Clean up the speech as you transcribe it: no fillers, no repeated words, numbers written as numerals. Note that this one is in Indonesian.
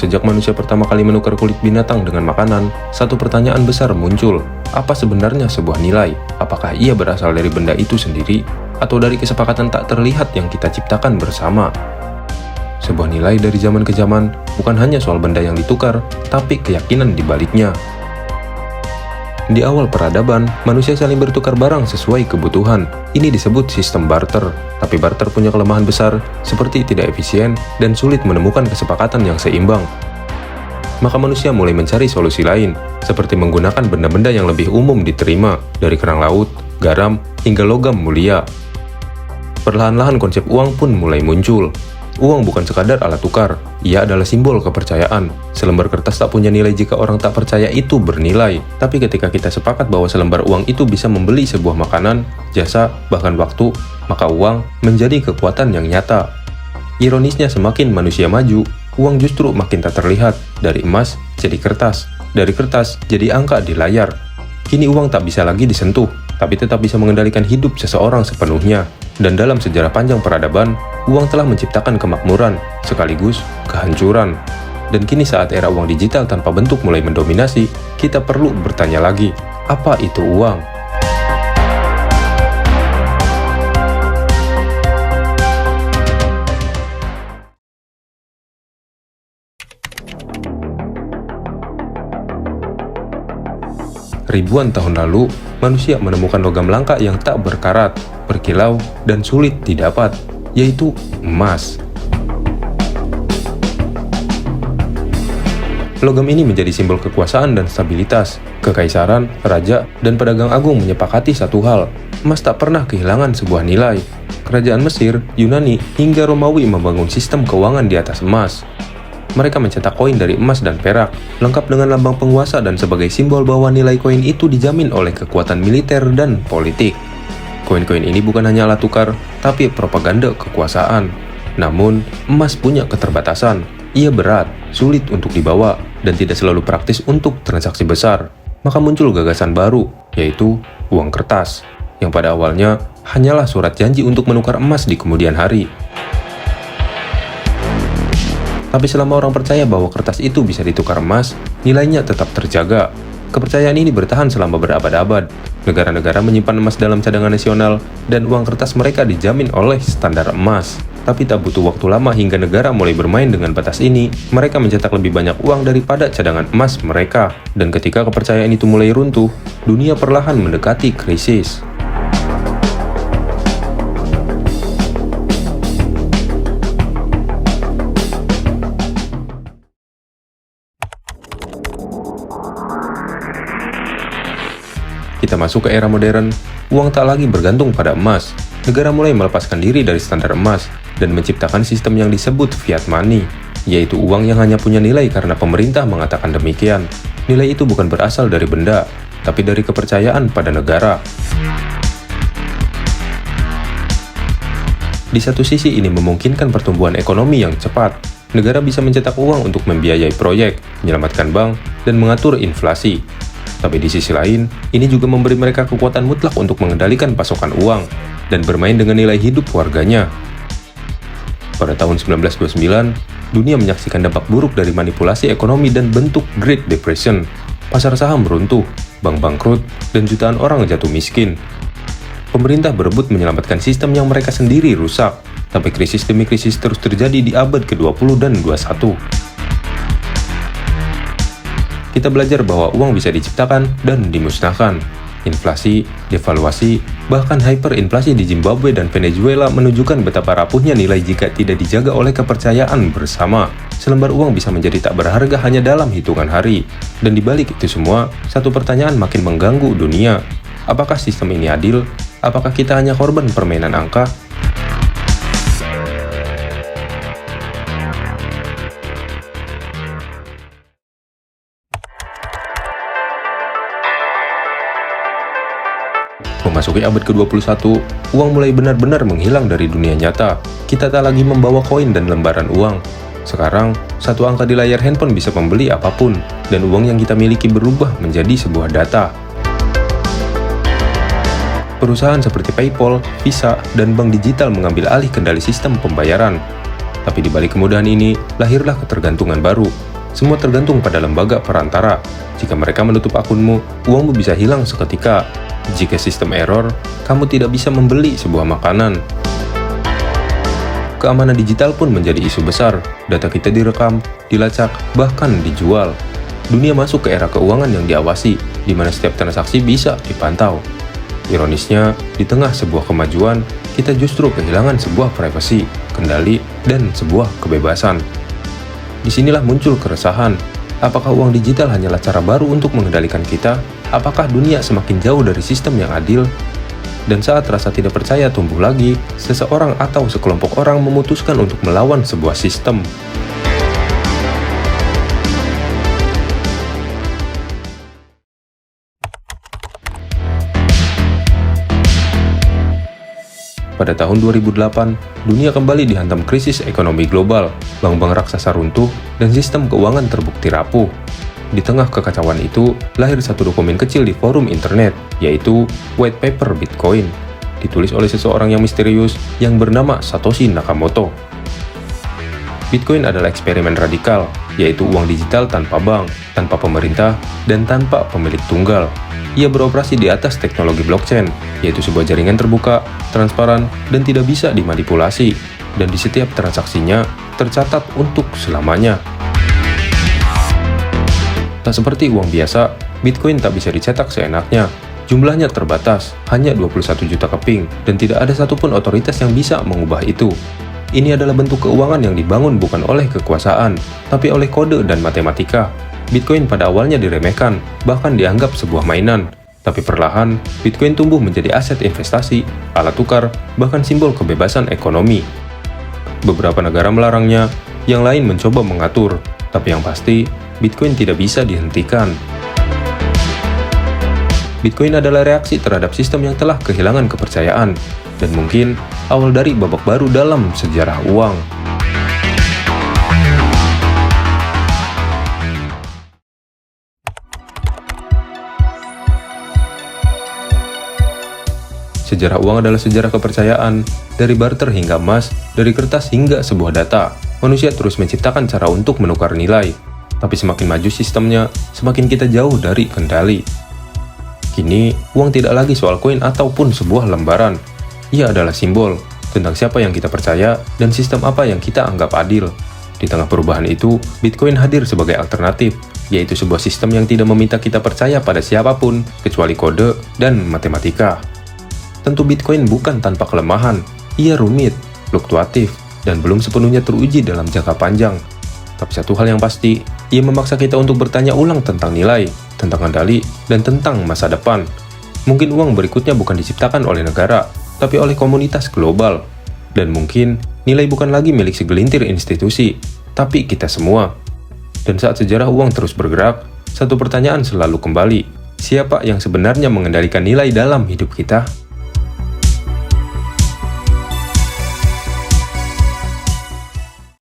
Sejak manusia pertama kali menukar kulit binatang dengan makanan, satu pertanyaan besar muncul. Apa sebenarnya sebuah nilai? Apakah ia berasal dari benda itu sendiri, atau dari kesepakatan tak terlihat yang kita ciptakan bersama? Sebuah nilai dari zaman ke zaman bukan hanya soal benda yang ditukar, tapi keyakinan di baliknya. Di awal peradaban, manusia saling bertukar barang sesuai kebutuhan. Ini disebut sistem barter. Tapi barter punya kelemahan besar, seperti tidak efisien dan sulit menemukan kesepakatan yang seimbang. Maka manusia mulai mencari solusi lain, seperti menggunakan benda-benda yang lebih umum diterima, dari kerang laut, garam, hingga logam mulia. Perlahan-lahan konsep uang pun mulai muncul. Uang bukan sekadar alat tukar, ia adalah simbol kepercayaan. Selembar kertas tak punya nilai jika orang tak percaya itu bernilai. Tapi ketika kita sepakat bahwa selembar uang itu bisa membeli sebuah makanan, jasa, bahkan waktu, maka uang menjadi kekuatan yang nyata. Ironisnya, semakin manusia maju, uang justru makin tak terlihat. Dari emas jadi kertas, dari kertas jadi angka di layar. Kini uang tak bisa lagi disentuh, tapi tetap bisa mengendalikan hidup seseorang sepenuhnya. Dan dalam sejarah panjang peradaban, uang telah menciptakan kemakmuran, sekaligus kehancuran. Dan kini saat era uang digital tanpa bentuk mulai mendominasi, kita perlu bertanya lagi, apa itu uang? Ribuan tahun lalu, manusia menemukan logam langka yang tak berkarat, berkilau, dan sulit didapat, yaitu emas. Logam ini menjadi simbol kekuasaan dan stabilitas. Kekaisaran, raja, dan pedagang agung menyepakati satu hal, emas tak pernah kehilangan sebuah nilai. Kerajaan Mesir, Yunani, hingga Romawi membangun sistem keuangan di atas emas. Mereka mencetak koin dari emas dan perak, lengkap dengan lambang penguasa dan sebagai simbol bahwa nilai koin itu dijamin oleh kekuatan militer dan politik. Koin-koin ini bukan hanya alat tukar, tapi propaganda kekuasaan. Namun, emas punya keterbatasan. Ia berat, sulit untuk dibawa, dan tidak selalu praktis untuk transaksi besar. Maka muncul gagasan baru, yaitu uang kertas, yang pada awalnya hanyalah surat janji untuk menukar emas di kemudian hari. Tapi selama orang percaya bahwa kertas itu bisa ditukar emas, nilainya tetap terjaga. Kepercayaan ini bertahan selama berabad-abad. Negara-negara menyimpan emas dalam cadangan nasional, dan uang kertas mereka dijamin oleh standar emas. Tapi tak butuh waktu lama hingga negara mulai bermain dengan batas ini, mereka mencetak lebih banyak uang daripada cadangan emas mereka. Dan ketika kepercayaan itu mulai runtuh, dunia perlahan mendekati krisis. Kita masuk ke era modern, uang tak lagi bergantung pada emas. Negara mulai melepaskan diri dari standar emas dan menciptakan sistem yang disebut fiat money, yaitu uang yang hanya punya nilai karena pemerintah mengatakan demikian. Nilai itu bukan berasal dari benda, tapi dari kepercayaan pada negara. Di satu sisi ini memungkinkan pertumbuhan ekonomi yang cepat. Negara bisa mencetak uang untuk membiayai proyek, menyelamatkan bank, dan mengatur inflasi. Tapi di sisi lain, ini juga memberi mereka kekuatan mutlak untuk mengendalikan pasokan uang dan bermain dengan nilai hidup warganya. Pada tahun 1929, dunia menyaksikan dampak buruk dari manipulasi ekonomi dan bentuk Great Depression. Pasar saham runtuh, bank bangkrut, dan jutaan orang jatuh miskin. Pemerintah berebut menyelamatkan sistem yang mereka sendiri rusak, tapi krisis demi krisis terus terjadi di abad ke-20 dan 21. Kita belajar bahwa uang bisa diciptakan dan dimusnahkan. Inflasi, devaluasi, bahkan hyperinflasi di Zimbabwe dan Venezuela menunjukkan betapa rapuhnya nilai jika tidak dijaga oleh kepercayaan bersama. Selembar uang bisa menjadi tak berharga hanya dalam hitungan hari. Dan dibalik itu semua, satu pertanyaan makin mengganggu dunia. Apakah sistem ini adil? Apakah kita hanya korban permainan angka? Memasuki abad ke-21, uang mulai benar-benar menghilang dari dunia nyata. Kita tak lagi membawa koin dan lembaran uang. Sekarang, satu angka di layar handphone bisa membeli apapun, dan uang yang kita miliki berubah menjadi sebuah data. Perusahaan seperti PayPal, Visa, dan bank digital mengambil alih kendali sistem pembayaran. Tapi di balik kemudahan ini, lahirlah ketergantungan baru. Semua tergantung pada lembaga perantara. Jika mereka menutup akunmu, uangmu bisa hilang seketika. Jika sistem error, kamu tidak bisa membeli sebuah makanan. Keamanan digital pun menjadi isu besar. Data kita direkam, dilacak, bahkan dijual. Dunia masuk ke era keuangan yang diawasi, di mana setiap transaksi bisa dipantau. Ironisnya, di tengah sebuah kemajuan, kita justru kehilangan sebuah privasi, kendali, dan sebuah kebebasan. Disinilah muncul keresahan. Apakah uang digital hanyalah cara baru untuk mengendalikan kita? Apakah dunia semakin jauh dari sistem yang adil? Dan saat rasa tidak percaya tumbuh lagi, seseorang atau sekelompok orang memutuskan untuk melawan sebuah sistem. Pada tahun 2008, dunia kembali dihantam krisis ekonomi global, bank-bank raksasa runtuh, dan sistem keuangan terbukti rapuh. Di tengah kekacauan itu, lahir satu dokumen kecil di forum internet, yaitu White Paper Bitcoin, ditulis oleh seseorang yang misterius yang bernama Satoshi Nakamoto. Bitcoin adalah eksperimen radikal, yaitu uang digital tanpa bank, tanpa pemerintah, dan tanpa pemilik tunggal. Ia beroperasi di atas teknologi blockchain, yaitu sebuah jaringan terbuka, transparan, dan tidak bisa dimanipulasi, dan di setiap transaksinya tercatat untuk selamanya. Tak seperti uang biasa, Bitcoin tak bisa dicetak seenaknya. Jumlahnya terbatas, hanya 21 juta keping, dan tidak ada satupun otoritas yang bisa mengubah itu. Ini adalah bentuk keuangan yang dibangun bukan oleh kekuasaan, tapi oleh kode dan matematika. Bitcoin pada awalnya diremehkan, bahkan dianggap sebuah mainan. Tapi perlahan, Bitcoin tumbuh menjadi aset investasi, alat tukar, bahkan simbol kebebasan ekonomi. Beberapa negara melarangnya, yang lain mencoba mengatur, tapi yang pasti, Bitcoin tidak bisa dihentikan. Bitcoin adalah reaksi terhadap sistem yang telah kehilangan kepercayaan, dan mungkin awal dari babak baru dalam sejarah uang. Sejarah uang adalah sejarah kepercayaan, dari barter hingga emas, dari kertas hingga sebuah data. Manusia terus menciptakan cara untuk menukar nilai, tapi semakin maju sistemnya, semakin kita jauh dari kendali. Kini, uang tidak lagi soal koin ataupun sebuah lembaran. Ia adalah simbol tentang siapa yang kita percaya dan sistem apa yang kita anggap adil. Di tengah perubahan itu, Bitcoin hadir sebagai alternatif, yaitu sebuah sistem yang tidak meminta kita percaya pada siapapun, kecuali kode dan matematika. Tentu Bitcoin bukan tanpa kelemahan, ia rumit, fluktuatif, dan belum sepenuhnya teruji dalam jangka panjang. Tapi satu hal yang pasti, ia memaksa kita untuk bertanya ulang tentang nilai, tentang kendali, dan tentang masa depan. Mungkin uang berikutnya bukan diciptakan oleh negara, tapi oleh komunitas global. Dan mungkin nilai bukan lagi milik segelintir institusi, tapi kita semua. Dan saat sejarah uang terus bergerak, satu pertanyaan selalu kembali. Siapa yang sebenarnya mengendalikan nilai dalam hidup kita?